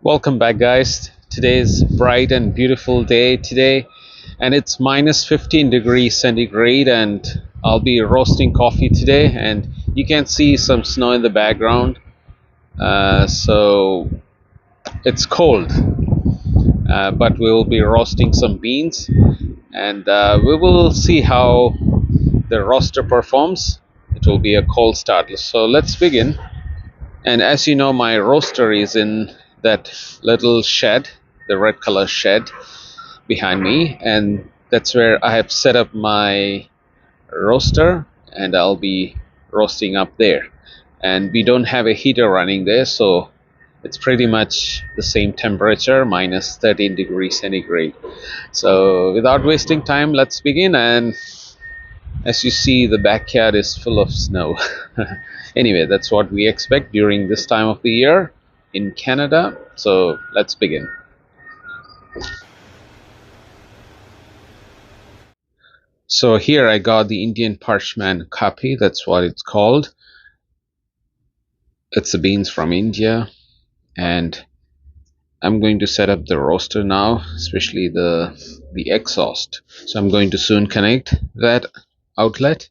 Welcome back, guys. Today's bright and beautiful day today, and it's minus 15 degrees centigrade, and I'll be roasting coffee today, and you can see some snow in the background. So it's cold, but we'll be roasting some beans, and we will see how the roaster performs. It will be a cold start, so let's begin. And as you know, my roaster is in that little shed, the red color shed behind me, and that's where I have set up my roaster, and I'll be roasting up there. And we don't have a heater running there, so it's pretty much the same temperature, minus 13 degrees centigrade. So without wasting time, let's begin. And as you see, the backyard is full of snow. Anyway, that's what we expect during this time of the year in Canada. So let's begin. So here I got the Indian Parchment coffee. That's what it's called. It's the beans from India, and I'm going to set up the roaster now, especially the exhaust. So I'm going to soon connect that outlet,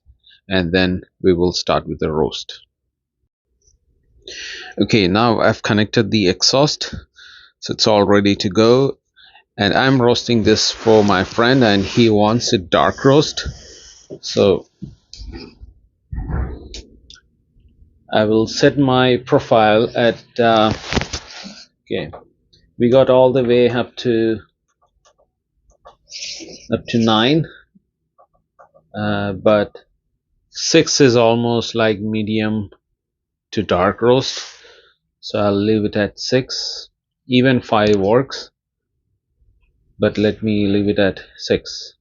and then we will start with the roast. Okay, now I've connected the exhaust, so it's all ready to go, and I'm roasting this for my friend, and he wants a dark roast. So I will set my profile at okay, we got all the way up to 9, but 6 is almost like medium to dark roast, so I'll leave it at 6. Even 5 works, but let me leave it at 6.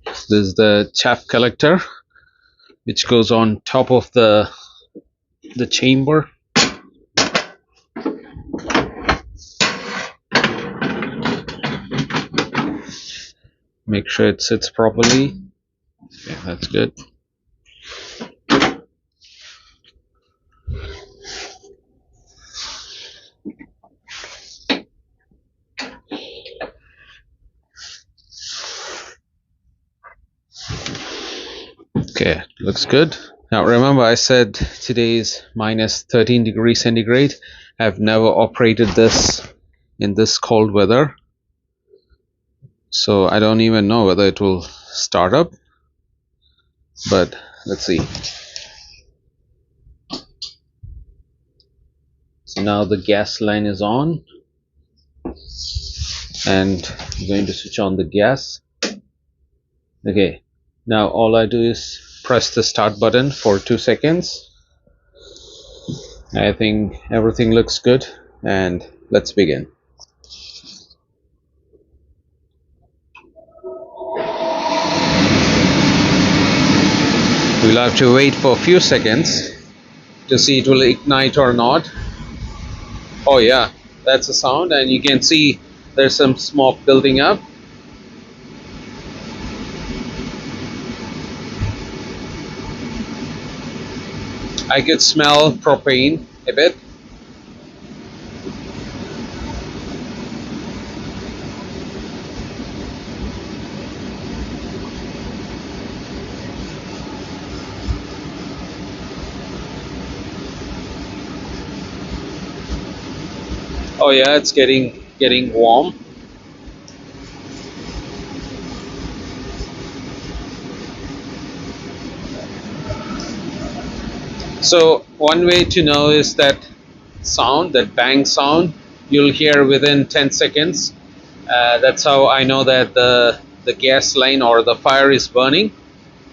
This is the chaff collector, which goes on top of the chamber. Make sure it sits properly. Yeah, that's good. Okay, looks good. Now remember, I said today's minus 13 degrees centigrade. I've never operated this in this cold weather, so I don't even know whether it will start up, but let's see. So now the gas line is on, and I'm going to switch on the gas. Okay, now all I do is press the start button for 2 seconds. I think everything looks good, and let's begin. We'll have to wait for a few seconds to see it will ignite or not. Oh yeah, that's a sound, and you can see there's some smoke building up. I could smell propane a bit. Oh yeah, it's getting warm. So one way to know is that sound, that bang sound, you'll hear within 10 seconds. That's how I know that the gas line or the fire is burning.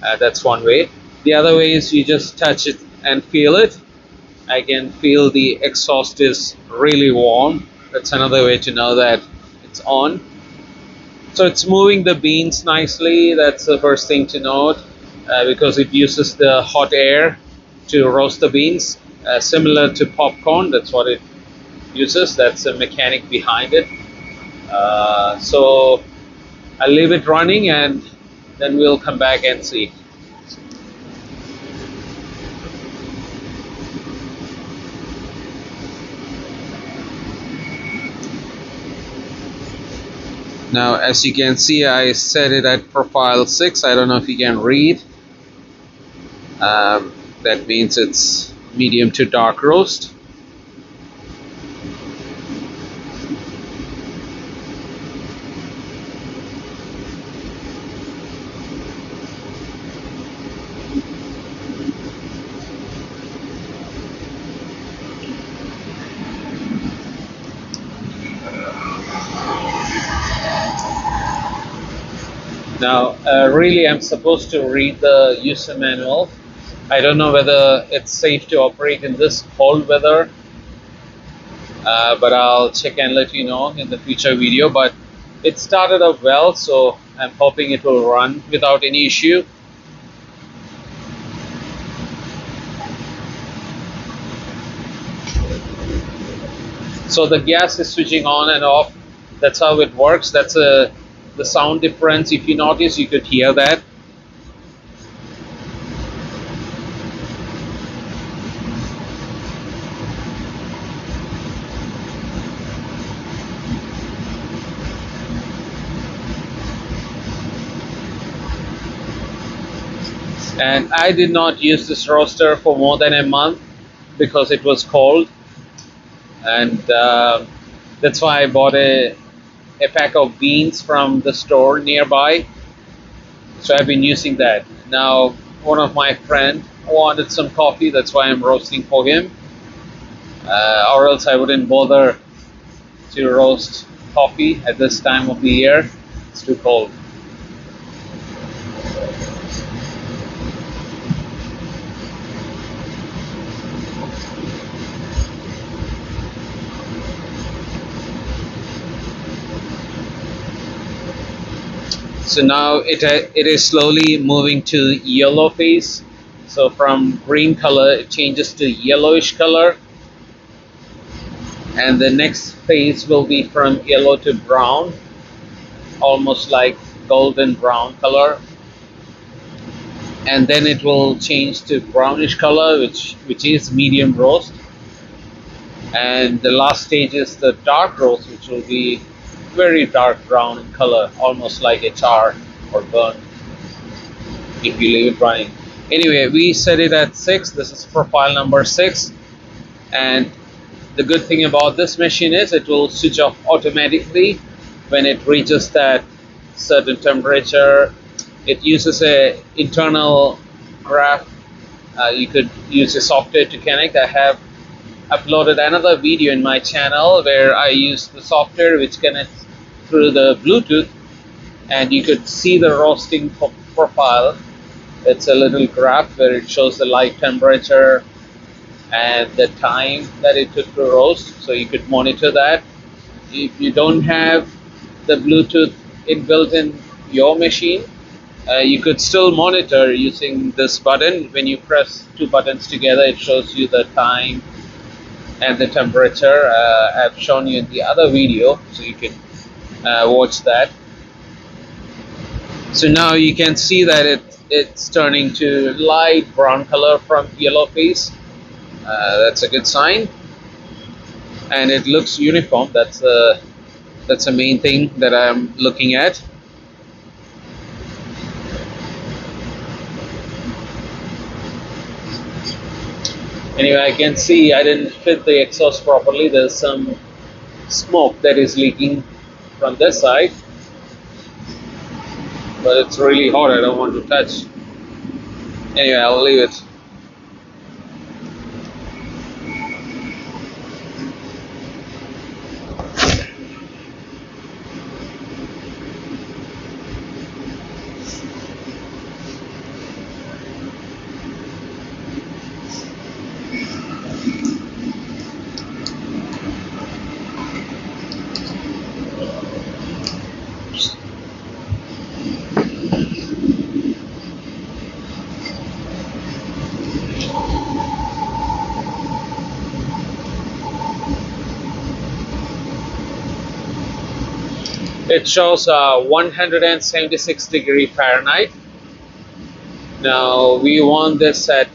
That's one way. The other way is you just touch it and feel it. I can feel the exhaust is really warm. That's another way to know that it's on. So it's moving the beans nicely. That's the first thing to note, because it uses the hot air to roast the beans, similar to popcorn. That's what it uses. That's the mechanic behind it. So I'll leave it running and then we'll come back and see. Now, as you can see, I set it at profile 6. I don't know if you can read. That means it's medium to dark roast. Now, really, I'm supposed to read the user manual. I don't know whether it's safe to operate in this cold weather, but I'll check and let you know in the future video. But it started up well, so I'm hoping it will run without any issue. So the gas is switching on and off. That's how it works. That's the sound difference. If you notice, you could hear that. And I did not use this roaster for more than a month because it was cold, and that's why I bought a pack of beans from the store nearby. So I've been using that. Now, one of my friends wanted some coffee, that's why I'm roasting for him, or else I wouldn't bother to roast coffee at this time of the year. It's too cold. So now it is slowly moving to yellow phase. So from green color it changes to yellowish color, and the next phase will be from yellow to brown, almost like golden brown color, and then it will change to brownish color, which is medium roast, and the last stage is the dark roast, which will be very dark brown in color, almost like a char or burnt if you leave it running. Anyway, we set it at 6. This is profile number 6, and the good thing about this machine is it will switch off automatically when it reaches that certain temperature. It uses a internal graph. You could use a software to connect. I have uploaded another video in my channel where I use the software which connects through the Bluetooth, and you could see the roasting profile. It's a little graph where it shows the live temperature and the time that it took to roast, so you could monitor that. If you don't have the Bluetooth inbuilt in your machine, you could still monitor using this button. When you press two buttons together, it shows you the time and the temperature. I've shown you in the other video, so you can watch that. So now you can see that it's turning to light brown color from yellow phase. That's a good sign, and it looks uniform. That's the main thing that I'm looking at. Anyway, I can see I didn't fit the exhaust properly. There's some smoke that is leaking from this side, but it's really hot. I don't want to touch. Anyway, I'll leave it. It shows 176 degree Fahrenheit. Now we want this at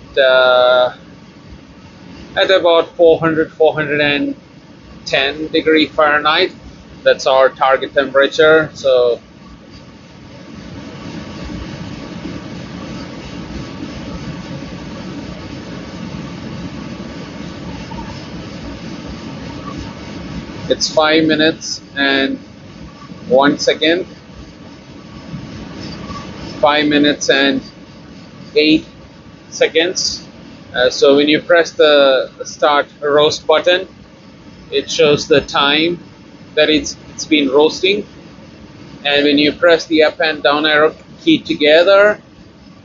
about 400, 410 degree Fahrenheit. That's our target temperature. So it's 5 minutes and 1 second, 5 minutes and 8 seconds. So when you press the start roast button, it shows the time that it's been roasting, and when you press the up and down arrow key together,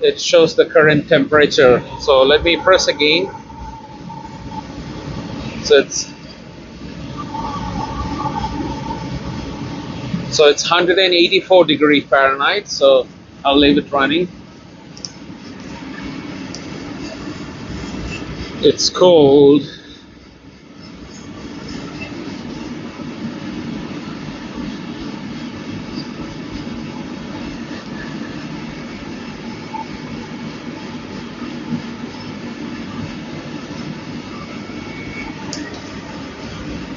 it shows the current temperature. So let me press again. So it's 184 degree Fahrenheit. So I'll leave it running. It's cold.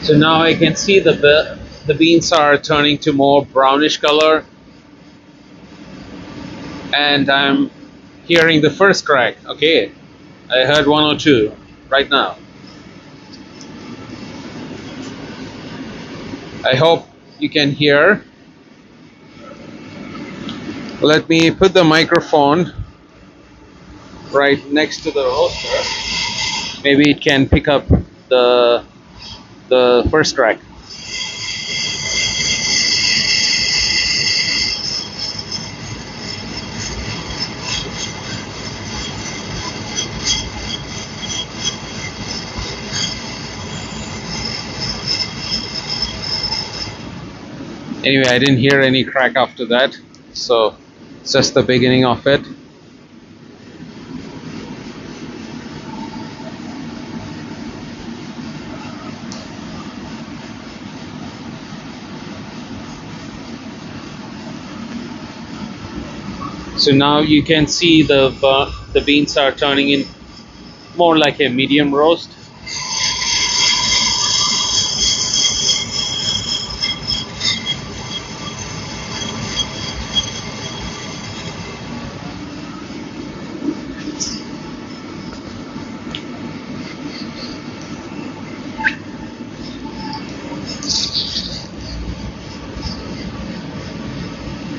So now I can see the beans are turning to more brownish color, and I'm hearing the first crack. Okay, I heard 1 or 2 right now. I hope you can hear. Let me put the microphone right next to the roaster. Maybe it can pick up the first crack. Anyway, I didn't hear any crack after that, so it's just the beginning of it. So now you can see the beans are turning in more like a medium roast.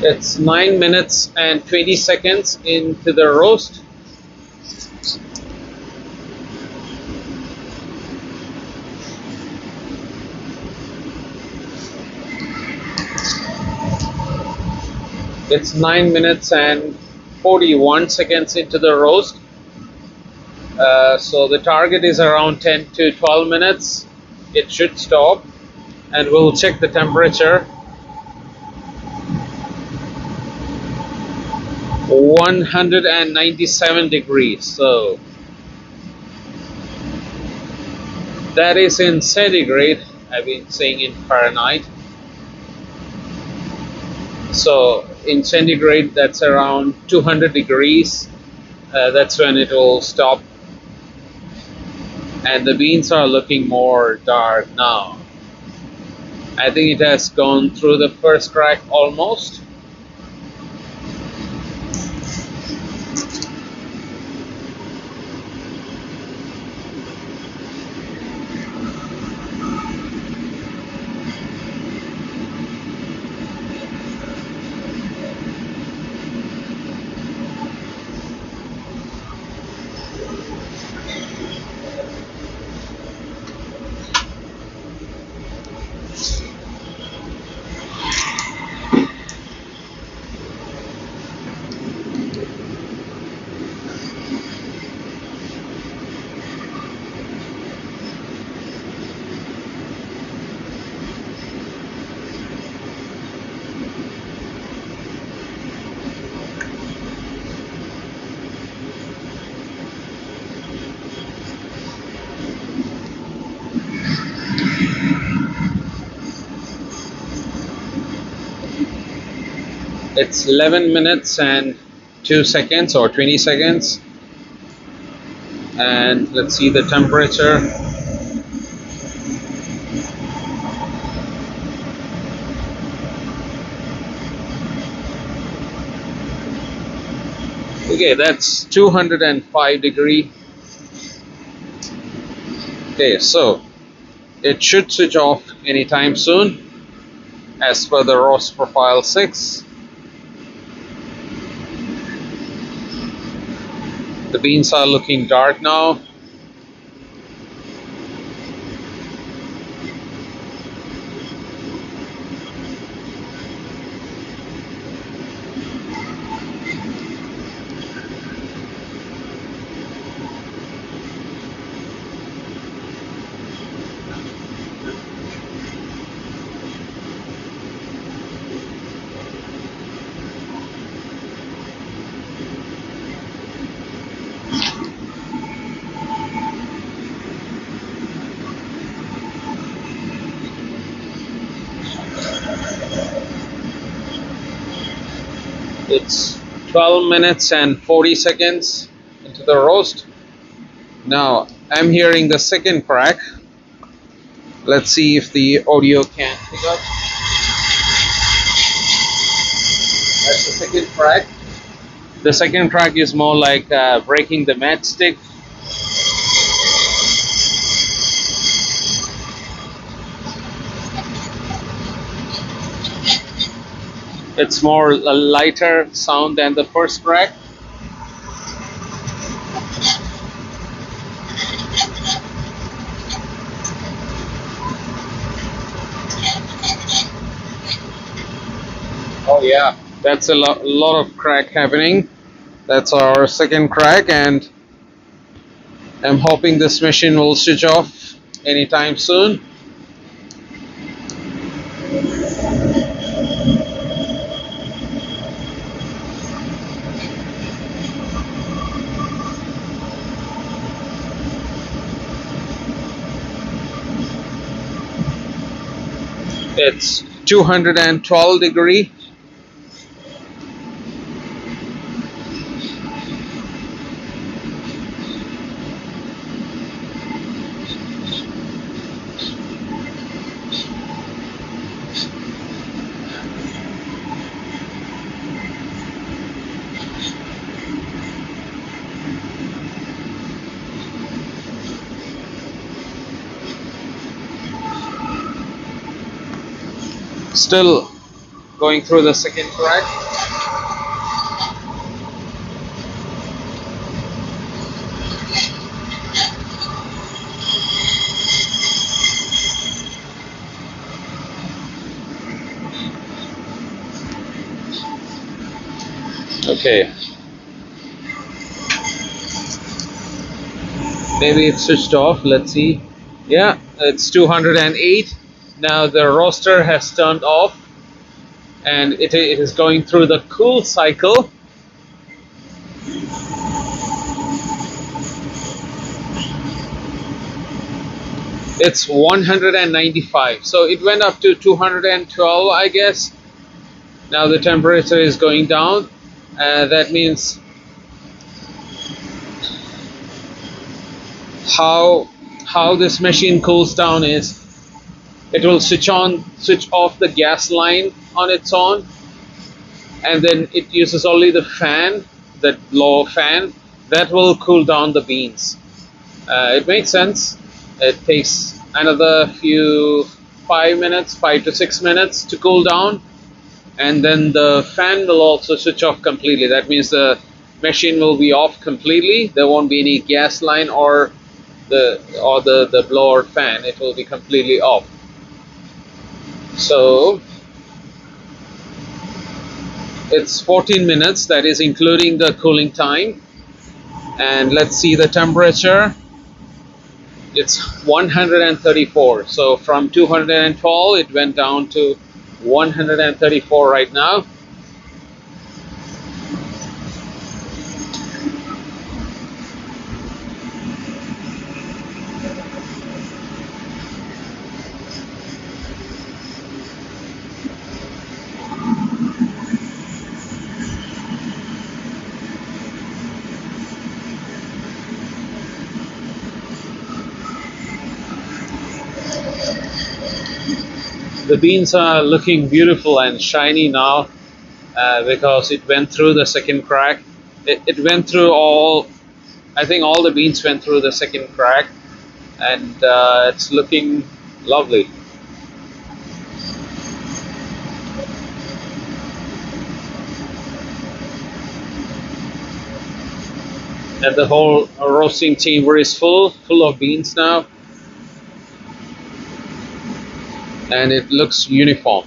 It's 9 minutes and 20 seconds into the roast. It's 9 minutes and 41 seconds into the roast. So the target is around 10 to 12 minutes. It should stop, and we'll check the temperature. 197 degrees. So that is in centigrade. I've been saying in Fahrenheit. So in centigrade, that's around 200 degrees. That's when it will stop. And the beans are looking more dark now. I think it has gone through the first crack almost. It's 11 minutes and 2 seconds or 20 seconds. And let's see the temperature. Okay, that's 205 degree. Okay, so it should switch off anytime soon as per the roast profile 6. The beans are looking dark now. It's 12 minutes and 40 seconds into the roast. Now I'm hearing the second crack. Let's see if the audio can pick up. That's the second crack. The second crack is more like breaking the matchstick. It's more a lighter sound than the first crack. Oh yeah, that's a lot of crack happening. That's our second crack, and I'm hoping this machine will switch off anytime soon. It's 212 degree. Still going through the second crack. Okay. Maybe it's switched off. Let's see. Yeah, it's 208. Now the roaster has turned off, and it is going through the cool cycle. It's 195. So it went up to 212, I guess. Now the temperature is going down. That means how this machine cools down is it will switch off the gas line on its own, and then it uses only the fan, that blower fan, that will cool down the beans. It makes sense. It takes another 5 to 6 minutes to cool down, and then the fan will also switch off completely. That means the machine will be off completely. There won't be any gas line or the blower fan. It will be completely off. So it's 14 minutes, that is including the cooling time. And let's see the temperature. It's 134. So from 212 it went down to 134 right now. The beans are looking beautiful and shiny now because it went through the second crack. It went through all, I think all the beans went through the second crack, and it's looking lovely. And the whole roasting chamber is full of beans now, and it looks uniform.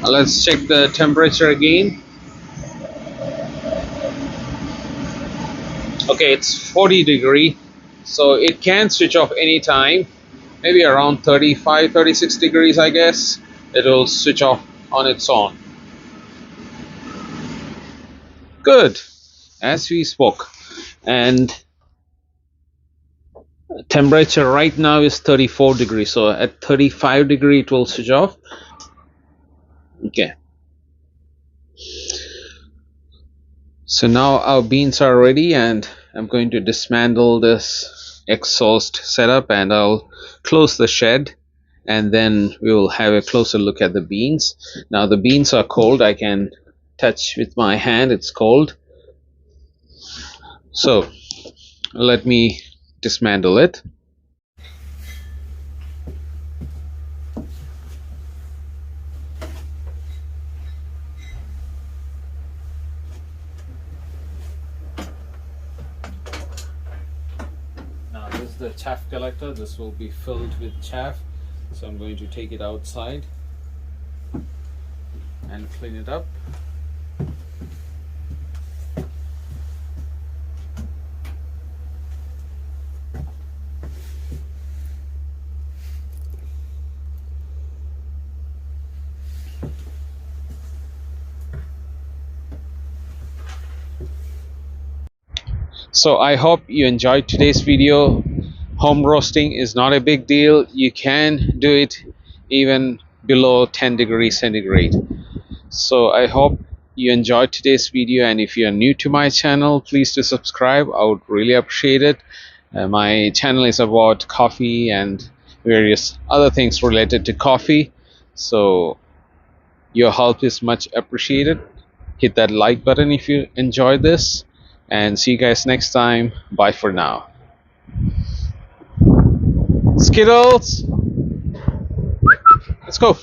Let's check the temperature again. Okay, it's 40 degree, so it can switch off anytime. Maybe around 35, 36 degrees, I guess. It will switch off on its own. Good, as we spoke. And temperature right now is 34 degrees, so at 35 degree it will switch off. Okay, so now our beans are ready, and I'm going to dismantle this exhaust setup, and I'll close the shed, and then we will have a closer look at the beans. Now the beans are cold. I can touch with my hand, it's cold. So let me dismantle it. Now this is the chaff collector. This will be filled with chaff, so I'm going to take it outside and clean it up. So I hope you enjoyed today's video. Home roasting is not a big deal. You can do it even below 10 degrees centigrade. So I hope you enjoyed today's video, and if you are new to my channel, please do subscribe. I would really appreciate it. My channel is about coffee and various other things related to coffee, so your help is much appreciated. Hit that like button if you enjoyed this, and see you guys next time. Bye for now. Skittles, let's go.